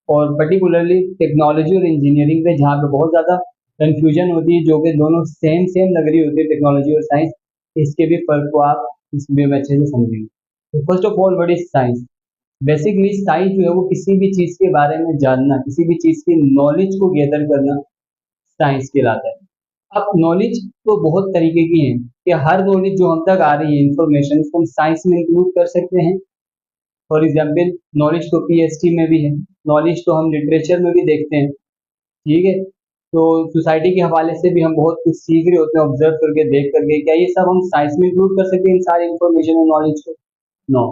और पर्टिकुलरली टेक्नोलॉजी और इंजीनियरिंग पे जहाँ पे बहुत ज़्यादा कंफ्यूजन होती है, जो कि दोनों सेम सेम लग रही होती है, टेक्नोलॉजी और साइंस, इसके भी फर्क को आप इस वीडियो में अच्छे से समझेंगे। तो first of all, what is science? Basically science जो है वो किसी भी चीज़ के बारे में जानना, किसी भी चीज़ की नॉलेज को गैदर करना, साइंस कहलाता है। अब नॉलेज तो बहुत तरीके की है कि हर नॉलेज जो हम तक आ रही है, इंफॉर्मेशन, उसको हम साइंस में इंक्लूड कर सकते हैं। फॉर एग्जाम्पल, नॉलेज तो पीएचडी में भी है, नॉलेज तो हम लिटरेचर में भी देखते हैं, ठीक है। तो सोसाइटी के हवाले से भी हम बहुत कुछ सीख रहे होते हैं, ऑब्जर्व करके, देख करके। क्या ये सब हम साइंस में इंक्लूड कर सकते हैं, इन सारी इंफॉर्मेशन और नॉलेज को? नो।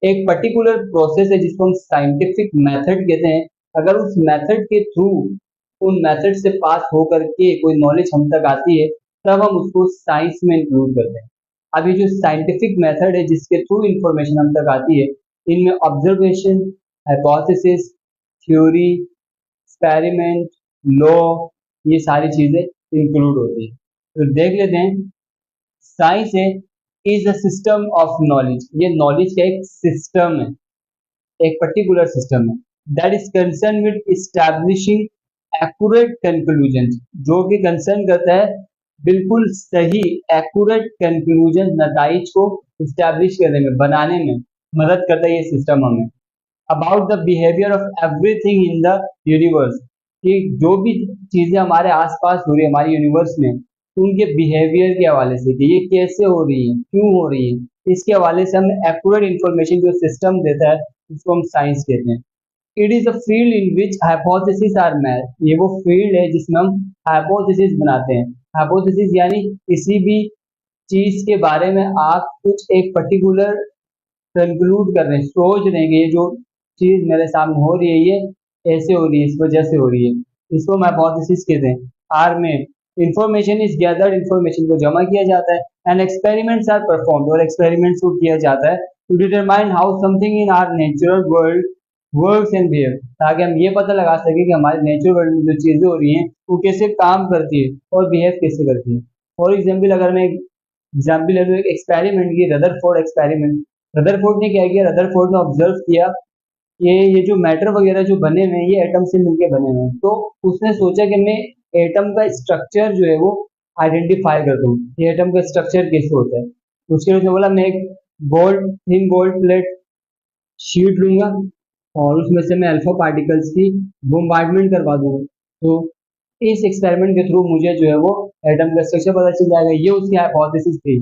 एक पर्टिकुलर प्रोसेस है जिसको हम साइंटिफिक मेथड कहते हैं। अगर उस मेथड के थ्रू, उन मेथड से पास होकर के कोई नॉलेज हम तक आती है, तब हम उसको साइंस में इंक्लूड करते हैं। अभी जो साइंटिफिक मेथड है जिसके थ्रू इंफॉर्मेशन हम तक आती है, इनमें observation, hypothesis, theory, experiment, law, ये सारी चीजें इंक्लूड होती है। तो देख लेते हैं, साइंस है is a system of knowledge. ये नॉलेज का एक सिस्टम है, एक पर्टिकुलर सिस्टम है, that is concern with establishing accurate conclusion, जो कि कंसर्न करता है बिल्कुल सही एक्यूरेट कंक्लूजन, नताइज को इस्टेब्लिश करने में, बनाने में मदद करता है ये सिस्टम हमें। About the behaviour of everything in the universe, कि जो भी चीजें हमारे आसपास हो रही है हमारी यूनिवर्स में, उनके बिहेवियर के हवाले से, कि ये कैसे हो रही है, क्यों हो रही है, इसके हवाले से हमें एक्यूरेट इंफॉर्मेशन जो सिस्टम देता है, उसको हम साइंस कहते हैं। It is a field in which hypothesis are made. ये वो फील्ड है जिसमें हम हाइपोथेसिस बनाते हैं। हाइपोथेसिस यानी किसी भी चीज के बारे में आप कुछ एक पर्टिकुलर कंक्लूड कर रहे हैं, सोच रहे हैं कि ये जो चीज मेरे सामने हो रही है, ये ऐसे हो रही है, इस वजह से हो रही है, इसको हम हाइपोथेसिस कहते हैं। आर में इंफॉर्मेशन इज गैदर्ड, इंफॉर्मेशन को जमा किया जाता है, एंड एक्सपेरिमेंट्स आर परफॉर्म्ड, और एक्सपेरिमेंट्स को किया जाता है to determine how something in our natural world works and behave, ताकि हम ये पता लगा सकें कि हमारे नेचुरल वर्ल्ड में जो चीजें हो रही हैं वो कैसे काम करती है और बिहेव कैसे करती है। फॉर एग्जाम्पल, अगर मैं एग्जाम्पल ले लूँ एक एक्सपेरिमेंट की, रदरफोर्ड एक्सपेरिमेंट। रदरफोर्ड ने क्या किया? रदरफोर्ड ने ऑब्जर्व किया कि ये जो मैटर वगैरह जो बने हुए हैं, ये एटम से मिलके बने हुए हैं। तो उसने सोचा कि मैं एटम का स्ट्रक्चर जो है वो आइडेंटिफाई कर दूं, ये एटम का स्ट्रक्चर कैसे होता है। उसके लिए उसने बोला, मैं एक gold thin gold plate sheet लूंगा और उसमें से मैं अल्फा पार्टिकल्स की बोmbardment करवा दूंगा, तो इस एक्सपेरिमेंट के थ्रू मुझे जो है वो एटम का स्ट्रक्चर पता चल जाएगा। ये उसकी हाइपोथेसिस थी,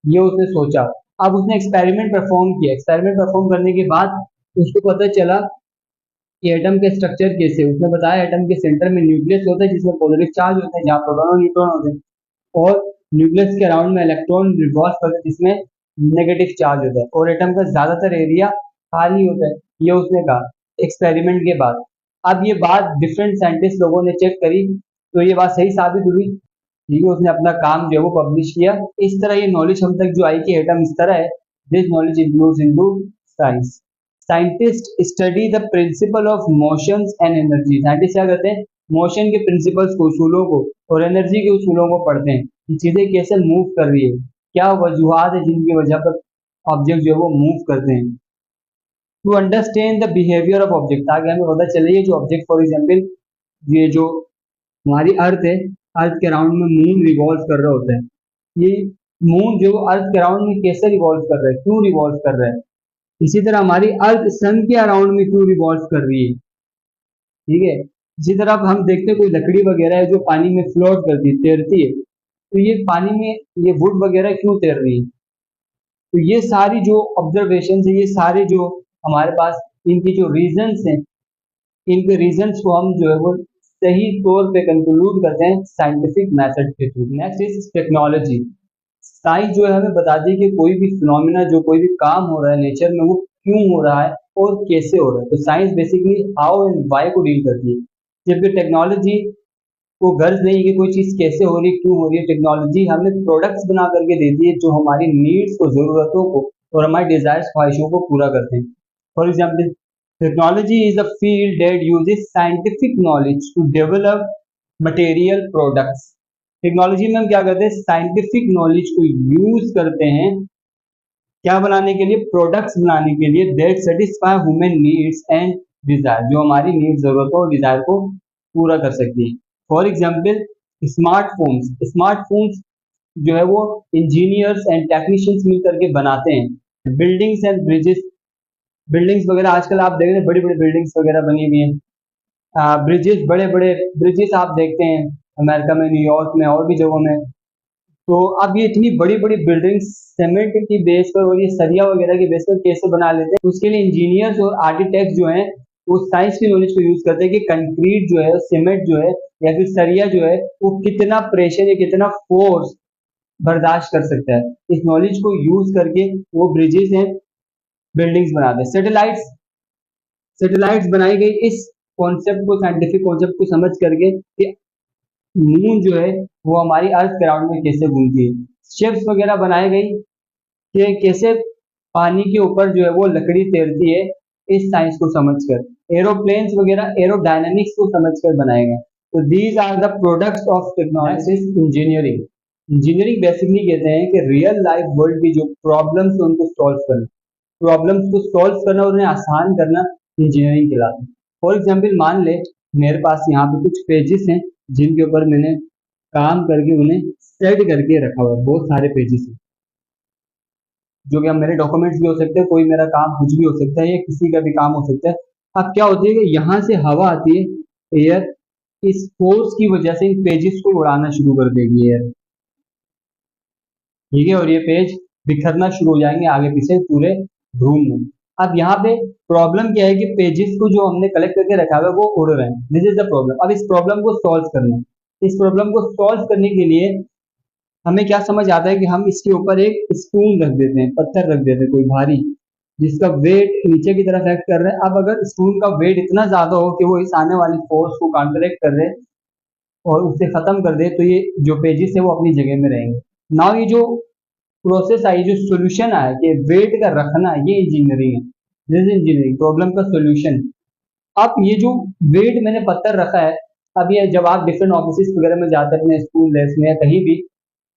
ये उसने सोचा। अब उसने एक्सपेरिमेंट परफॉर्म किया, एक्सपेरिमेंट परफॉर्म करने के बाद उसको पता चला कि एटम के स्ट्रक्चर कैसे। उसने बताया एटम के सेंटर में न्यूक्लियस होता है जिसमें पॉजिटिव चार्ज होता है, जहाँ प्रोटॉन और न्यूट्रॉन होते हैं, और न्यूक्लियस के अराउंड में इलेक्ट्रॉन रिवॉल्व करते हैं जिसमें नेगेटिव चार्ज होता है, और एटम का ज्यादातर एरिया खाली होता है। ये उसने कहा एक्सपेरिमेंट के बाद। अब ये बात डिफरेंट साइंटिस्ट लोगों ने चेक करी, तो ये बात सही साबित हुई, ठीक है। उसने अपना काम जो है वो पब्लिश किया। इस तरह ये नॉलेज हम तक जो आई कि एटम इस तरह है। This knowledge includes into science. Scientist study the principle of motions and energy. Scientist क्या करते हैं? मोशन के प्रिंसिपल्स को, उसूलों को और एनर्जी के उसूलों को पढ़ते हैं कि चीजें कैसे मूव कर रही है, क्या वजूहात है जिनकी वजह पर ऑब्जेक्ट जो है वो मूव करते हैं। To understand the behaviour of object, ताकि हमें पता चले ये जो ऑब्जेक्ट, फॉर एग्जाम्पल ये जो हमारी अर्थ है, अर्थ के अराउंड में मून रिवॉल्व कर रहा होता है, ये मून जो अर्थ के अराउंड में कैसे रिवॉल्व कर रहा है, क्यों रिवॉल्व कर रहा है। इसी तरह हमारी अर्थ सन के अराउंड में क्यों रिवॉल्व कर रही है, ठीक है। इसी तरह अब हम देखते हैं कोई लकड़ी वगैरह है जो पानी में फ्लोट करती है, तैरती है, तो ये पानी में ये वुड वगैरह क्यों तैर रही है। तो ये सारी जो ऑब्जर्वेशन है, ये सारे जो हमारे पास इनकी जो रीजंस हैं, इनके रीजंस को हम जो है वो सही तौर पे कंक्लूड करते हैं साइंटिफिक मेथड के through. Next is technology. Science जो है हमें बताती है कि कोई भी फिनोमिना, जो कोई भी काम हो रहा है नेचर में, वो क्यों हो रहा है और कैसे हो रहा है। तो science basically how and why को डील करती है, जबकि टेक्नोलॉजी को गर्ज नहीं है कि कोई चीज़ कैसे हो रही है, क्यों हो रही है। टेक्नोलॉजी हमें प्रोडक्ट्स बना करके देती है जो हमारी नीड्स को, ज़रूरतों को और हमारी डिज़ायर्स, ख्वाहिशों को पूरा करते हैं। For example, technology is a field that uses scientific knowledge to develop material products. Technology में हम क्या करते हैं, साइंटिफिक नॉलेज को यूज करते हैं क्या बनाने के लिए, प्रोडक्ट्स बनाने के लिए that satisfy human needs and desire, जो हमारी नीड्स, जरूरतों और डिजायर को पूरा कर सकती है। For example, smartphones. स्मार्टफोन्स जो है वो इंजीनियर्स एंड टेक्नीशियंस मिल करके बनाते हैं। बिल्डिंग्स एंड ब्रिजेस, बिल्डिंग्स वगैरह आजकल आप देख रहे हैं, बड़ी बड़ी बिल्डिंग्स वगैरह बनी हुई हैं। ब्रिजेस, बड़े बड़े ब्रिजेस आप देखते हैं अमेरिका में, न्यूयॉर्क में और भी जगहों में। तो अब ये इतनी बड़ी बड़ी बिल्डिंग्स सीमेंट की बेस पर और ये सरिया वगैरह की बेस पर कैसे बना लेते हैं, उसके लिए इंजीनियर्स और आर्किटेक्ट जो हैं वो साइंस की नॉलेज को यूज करते हैं कि कंक्रीट जो है, सीमेंट जो है या फिर सरिया जो है, वो कितना प्रेशर या कितना फोर्स बर्दाश्त कर सकता है। इस नॉलेज को यूज करके वो ब्रिजेस हैं, बिल्डिंग्स बनाते हैं। सैटेलाइट्स, सैटेलाइट्स बनाई गई इस कॉन्सेप्ट को, साइंटिफिक कॉन्सेप्ट को समझ करके कि मून जो है वो हमारी अर्थ ग्राउंड में कैसे घूमती है। शिप्स वगैरह बनाई गई कि कैसे पानी के ऊपर जो है वो लकड़ी तैरती है, इस साइंस को समझकर। एरोप्लेन्स वगैरह एरोडायनामिक्स को समझकर बनाए गए। तो these are the products of technology. Engineering, engineering basically कहते हैं कि रियल लाइफ वर्ल्ड की जो प्रॉब्लम्स है उनको सॉल्व करना, प्रॉब्लम्स को सॉल्व करना और उन्हें आसान करना इंजीनियरिंग कहलाता है। फॉर एग्जाम्पल, मान ले मेरे पास यहाँ पे कुछ पेजेस हैं जिनके ऊपर मैंने काम करके उन्हें सेट करके रखा हुआ है, बहुत सारे पेजेस हैं जो कि अब मेरे डॉक्यूमेंट्स भी हो सकते हैं, कोई मेरा काम कुछ भी हो सकता है या किसी का भी काम हो सकता है। अब क्या होती है कि यहाँ से हवा आती है, एयर इस फोर्स की वजह से इन पेजेस को उड़ाना शुरू कर देगी एयर, ठीक है, और ये पेज बिखरना शुरू हो जाएंगे आगे पीछे पूरे रूम में। अब यहाँ पे प्रॉब्लम क्या है कि पेजेस को जो हमने कलेक्ट करके रखा हुआ है वो उड़ रहे हैं, दिस इज द प्रॉब्लम। अब इस प्रॉब्लम को सॉल्व करना है। इस प्रॉब्लम को सॉल्व करने के लिए हमें क्या समझ आता है कि हम इसके ऊपर एक स्पून रख देते हैं, पत्थर रख देते हैं कोई भारी, जिसका वेट नीचे की तरफ एक्ट कर रहा है। अब अगर स्पून का वेट इतना ज्यादा हो कि वो इस आने वाली फोर्स को काउंटरैक्ट कर दे और उसे खत्म कर दे, तो ये जो पेजेस है वो अपनी जगह में रहेंगे। नाउ ये जो प्रोसेस आई, जो सोल्यूशन आया कि वेट का रखना, ये इंजीनियरिंग है, दिस इंजीनियरिंग, प्रॉब्लम का सोल्यूशन। अब ये जो वेट मैंने पत्थर रखा है, अब ये जब आप डिफरेंट ऑफिस वगैरह में जाते हैं अपने स्कूल डेस्क में या कहीं भी,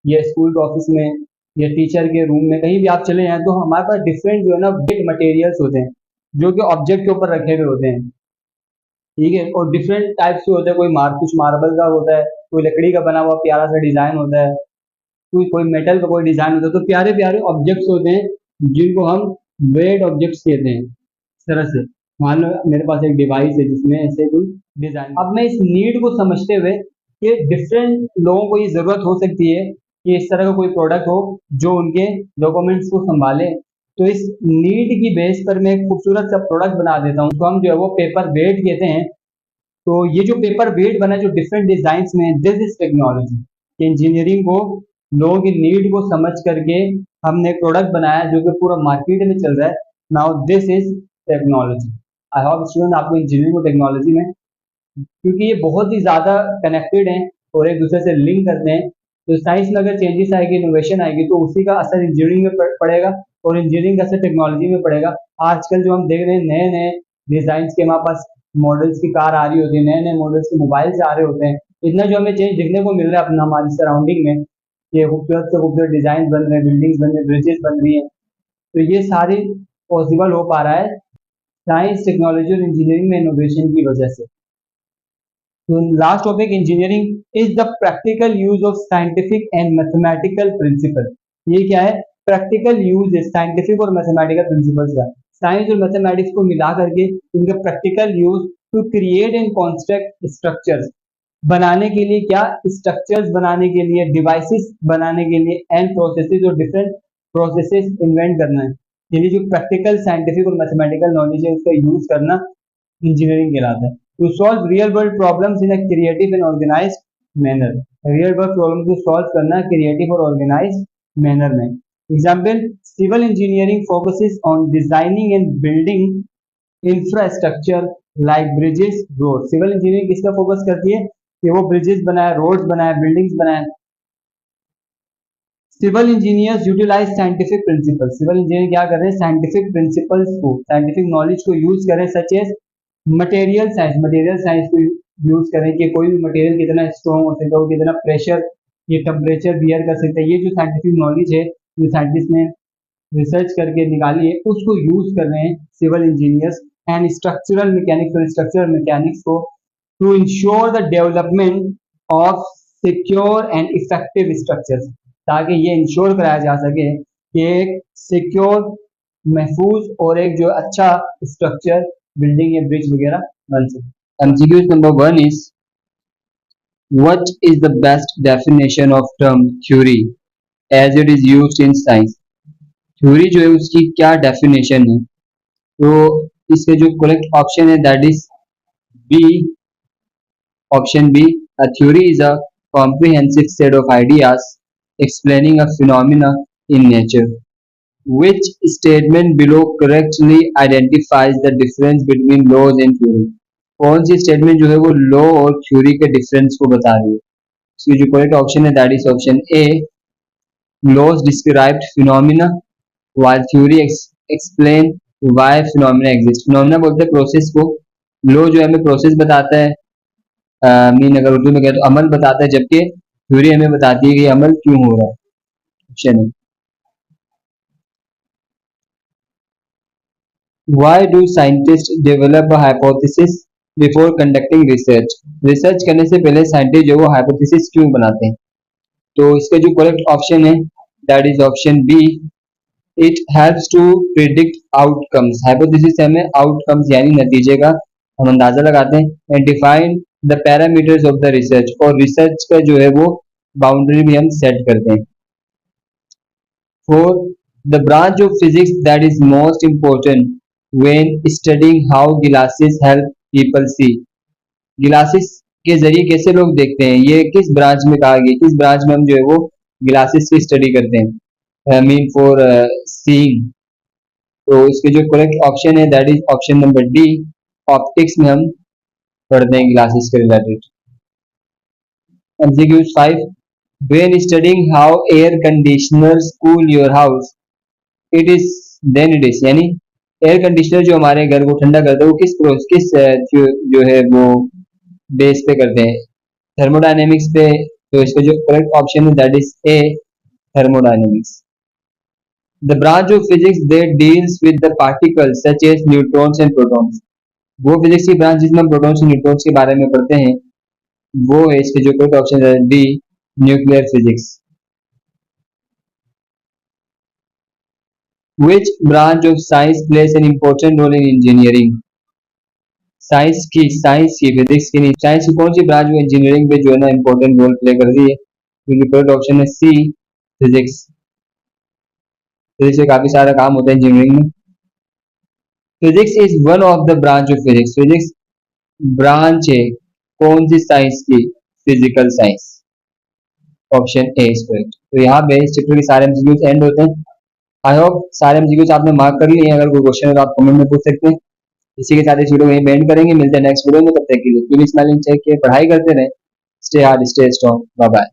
या स्कूल के ऑफिस में या टीचर के रूम में कहीं भी आप चले जाएं, तो हमारे पास डिफरेंट जो है ना वेट मटेरियल्स होते हैं जो कि ऑब्जेक्ट के ऊपर रखे हुए होते हैं, ठीक है, और डिफरेंट टाइप्स के होते हैं। कोई कुछ मार्बल का होता है, कोई लकड़ी का बना हुआ प्यारा सा डिजाइन होता है, कोई कोई मेटल का कोई डिजाइन होता है। तो प्यारे प्यारे ऑब्जेक्ट्स होते हैं जिनको हम वेट ऑब्जेक्ट्स कहते हैं। इस तरह से मान लो मेरे पास एक डिवाइस है जिसमें ऐसे कोई डिजाइन, अब मैं इस नीड को समझते हुए कि डिफरेंट लोगों को ये जरूरत हो सकती है कि इस तरह का कोई प्रोडक्ट हो जो उनके डॉक्यूमेंट्स को संभाले, तो इस नीड की बेस पर मैं एक खूबसूरत सा प्रोडक्ट बना देता हूँ, तो हम जो है वो पेपर वेट कहते हैं। तो ये जो पेपर वेट बना जो डिफरेंट डिजाइन में, दिस इज टेक्नोलॉजी। इंजीनियरिंग को, लोगों की नीड को समझ करके हमने एक प्रोडक्ट बनाया जो कि पूरा मार्केट में चल रहा है। Now this is technology. I hope student आपको इंजीनियरिंग और टेक्नोलॉजी में, क्योंकि ये बहुत ही ज़्यादा कनेक्टेड हैं और एक दूसरे से लिंक करते हैं, तो साइंस में अगर चेंजेस आएगी, इनोवेशन आएगी, तो उसी का असर इंजीनियरिंग में पड़ेगा और इंजीनियरिंग का असर टेक्नोलॉजी में पड़ेगा। आजकल जो हम देख रहे हैं नए नए डिजाइन के हमारे पास मॉडल्स की कार आ रही होती है, नए नए मॉडल्स के मोबाइल्स आ रहे होते हैं, इतना जो हमें चेंज देखने को मिल रहा है अपना हमारी सराउंडिंग में, ये खूबसूरत से खूबसूरत डिजाइन बन रहे हैं, बिल्डिंग्स बन रही हैं, ब्रिजेस बन रही हैं, तो ये सारी पॉसिबल हो पा रहा है साइंस, टेक्नोलॉजी और इंजीनियरिंग में इनोवेशन की वजह से। तो last topic, engineering is the practical use of scientific and mathematical principle. ये क्या है? प्रैक्टिकल यूज है साइंटिफिक और मैथमेटिकल प्रिंसिपल्स का, साइंस और मैथमेटिक्स को मिला करके इनका practical use to create and construct structures, बनाने के लिए, क्या स्ट्रक्चर्स बनाने के लिए, डिवाइसेस बनाने के लिए, एंड प्रोसेसेस और डिफरेंट प्रोसेसेस इन्वेंट करना है, ये जो प्रैक्टिकल साइंटिफिक और मैथमेटिकल नॉलेज है उसका यूज करना इंजीनियरिंग कहलाता है। To solve real world problems in a creative and organised manner, real world problem को सॉल्व करना क्रिएटिव और ऑर्गेनाइज्ड मैनर में। Example, civil engineering focuses on designing and building infrastructure like bridges, road. Civil engineering किसका focus करती है? कि वो bridges बनाए, रोड्स बनाए, बिल्डिंग्स बनाए। Civil engineers utilise scientific principle, civil engineer क्या कर रहे हैं? साइंटिफिक प्रिंसिपल्स को, साइंटिफिक नॉलेज को यूज करें, such as material science, material science को यूज करें कि कोई भी मटेरियल कितना स्ट्रॉन्ग हो सकता है, कितना प्रेशर, ये टेम्परेचर बियर कर सकता है, ये जो साइंटिफिक नॉलेज है जो साइंटिस्ट ने रिसर्च करके निकाली है उसको यूज कर रहे हैं civil engineers and structural mechanics और स्ट्रक्चरल मैकेनिक्स को to ensure the development of secure and effective structures, ताकि ये इंश्योर कराया जा सके कि एक सिक्योर, महफूज और एक जो अच्छा स्ट्रक्चर, बिल्डिंग या ब्रिज वगैरह बन सके। MCQs number 1 is what is the best definition of term theory as it is used in science. Theory जो है उसकी क्या डेफिनेशन है? तो इसके जो करेक्ट ऑप्शन है that is B, option B. A theory is a comprehensive set of ideas explaining a phenomena in nature. Which statement below correctly identifies the difference between laws and theory? कौन सी statement जो है वो law और theory के difference को बता रही है? इसकी जो करेक्ट ऑप्शन है that is option A, laws described phenomena while theory explain why phenomena exist. phenomena बोलते हैं प्रोसेस को, लॉ जो है हमें प्रोसेस बताता है, मीन अगर उर्दू में कहे तो अमल बताता है, जबकि थ्योरी हमें बताती है कि अमल क्यों हो रहा है। ऑप्शन है। Why do scientists develop a hypothesis before conducting research? Research करने से पहले साइंटिस्ट जो वो हाइपोथेसिस क्यों बनाते हैं? तो इसका जो करेक्ट ऑप्शन है that is option B, it helps to predict outcomes. Hypothesis से हमें आउटकम्स यानी नतीजे का हम अंदाजा लगाते हैं, and define the parameters of the research, और रिसर्च का जो है वो बाउंड्री भी हम सेट करते हैं। Four, the branch of physics that is most important when studying how glasses help people see. Glasses के जरिए कैसे लोग देखते हैं, ये किस ब्रांच में कहा गया, किस ब्रांच में हम जो है वो ग्लासेस की स्टडी करते हैं, मीन फॉर सीइंग। तो इसके जो करेक्ट ऑप्शन है that is option number D, optics में हम पढ़ते हैं ग्लासेस के related. MCQ 5, when studying how air conditioners cool your house it is then it is, यानी एयर कंडीशनर जो हमारे घर को ठंडा करता है वो किस जो है वो बेस पे करते हैं, थर्मोडायनेमिक्स पे। तो इसका जो करेक्ट ऑप्शन है that is a, thermodynamics. The branch of physics that deals with the particles such as neutrons and protons, वो फिजिक्स की ब्रांच जिसमें हम प्रोटॉन्स और न्यूट्रॉन्स के बारे में पढ़ते हैं वो है, इसके जो करेक्ट ऑप्शन है D, nuclear physics. Which branch of science plays an important role in engineering? Science की फिजिक्स की नहीं, साइंस की कौन सी ब्रांच वो इंजीनियरिंग पे जो है ना इंपॉर्टेंट रोल प्ले कर रही है? क्योंकि करेक्ट ऑप्शन है सी, फिजिक्स। फिजिक्स से काफी सारा काम होता है इंजीनियरिंग में। Physics is one of the branch of physics, physics branch है कौन सी साइंस की? Physical science. Option A is correct. तो यहाँ पे इस चैप्टर के सारे एमसीक्यूज एंड होते हैं। आई होप सारे एमसीक्यूज आपने मार्क कर लिए हैं, अगर कोई क्वेश्चन है तो आप कमेंट में पूछ सकते हैं। इसी के साथ इस वीडियो को यहीं एंड करेंगे, मिलते हैं नेक्स्ट वीडियो में, तब तक के लिए कीप स्माइलिंग, चेक के पढ़ाई करते रहें, stay hard stay strong, bye bye.